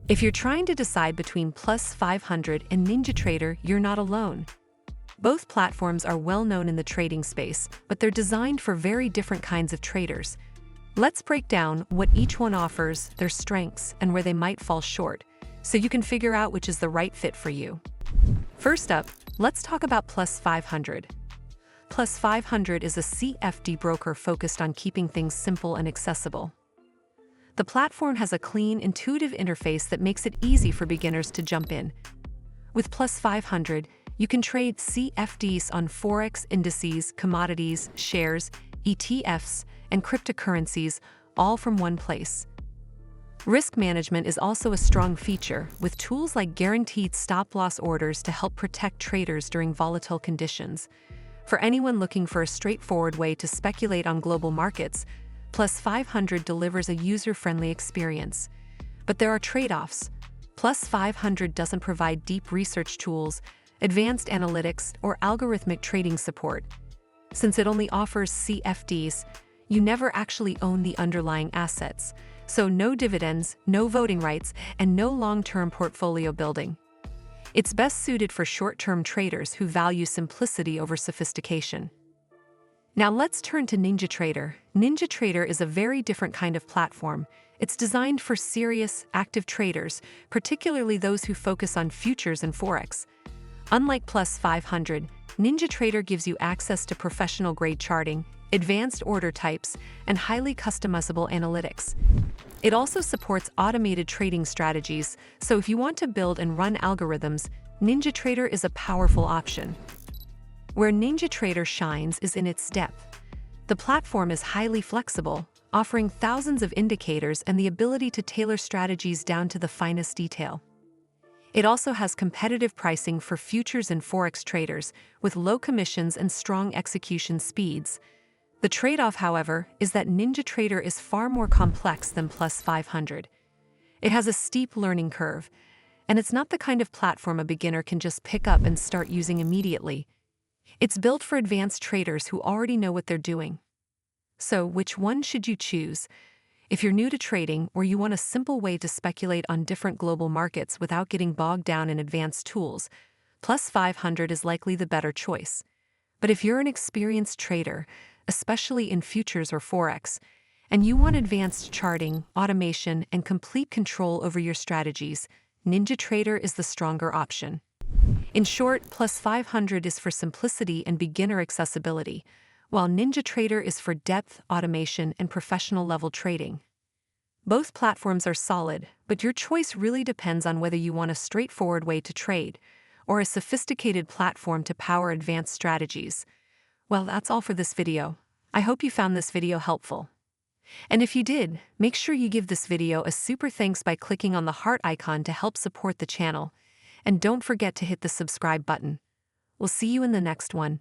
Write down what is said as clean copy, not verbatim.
If you're trying to decide between Plus500 and NinjaTrader, you're not alone. Both platforms are well known in the trading space, but they're designed for very different kinds of traders. Let's break down what each one offers, their strengths, and where they might fall short, so you can figure out which is the right fit for you. First up, let's talk about Plus500. Plus500 is a CFD broker focused on keeping things simple and accessible. The platform has a clean, intuitive interface that makes it easy for beginners to jump in. With Plus500, you can trade CFDs on forex, indices, commodities, shares, ETFs, and cryptocurrencies, all from one place. Risk management is also a strong feature, with tools like guaranteed stop-loss orders to help protect traders during volatile conditions. For anyone looking for a straightforward way to speculate on global markets, Plus500 delivers a user-friendly experience. But there are trade-offs. Plus500 doesn't provide deep research tools, advanced analytics, or algorithmic trading support. Since it only offers CFDs, you never actually own the underlying assets, so no dividends, no voting rights, and no long-term portfolio building. It's best suited for short-term traders who value simplicity over sophistication. Now let's turn to NinjaTrader. NinjaTrader is a very different kind of platform. It's designed for serious, active traders, particularly those who focus on futures and forex. Unlike Plus500, NinjaTrader gives you access to professional-grade charting, advanced order types, and highly customizable analytics. It also supports automated trading strategies, so if you want to build and run algorithms, NinjaTrader is a powerful option. Where NinjaTrader shines is in its depth. The platform is highly flexible, offering thousands of indicators and the ability to tailor strategies down to the finest detail. It also has competitive pricing for futures and forex traders, with low commissions and strong execution speeds. The trade-off, however, is that NinjaTrader is far more complex than Plus500. It has a steep learning curve, and it's not the kind of platform a beginner can just pick up and start using immediately. It's built for advanced traders who already know what they're doing. So, which one should you choose? If you're new to trading or you want a simple way to speculate on different global markets without getting bogged down in advanced tools, Plus500 is likely the better choice. But if you're an experienced trader, especially in futures or forex, and you want advanced charting, automation, and complete control over your strategies, NinjaTrader is the stronger option. In short, Plus500 is for simplicity and beginner accessibility, while NinjaTrader is for depth, automation, and professional-level trading. Both platforms are solid, but your choice really depends on whether you want a straightforward way to trade or a sophisticated platform to power advanced strategies. Well, that's all for this video. I hope you found this video helpful. And if you did, make sure you give this video a super thanks by clicking on the heart icon to help support the channel. And don't forget to hit the subscribe button. We'll see you in the next one.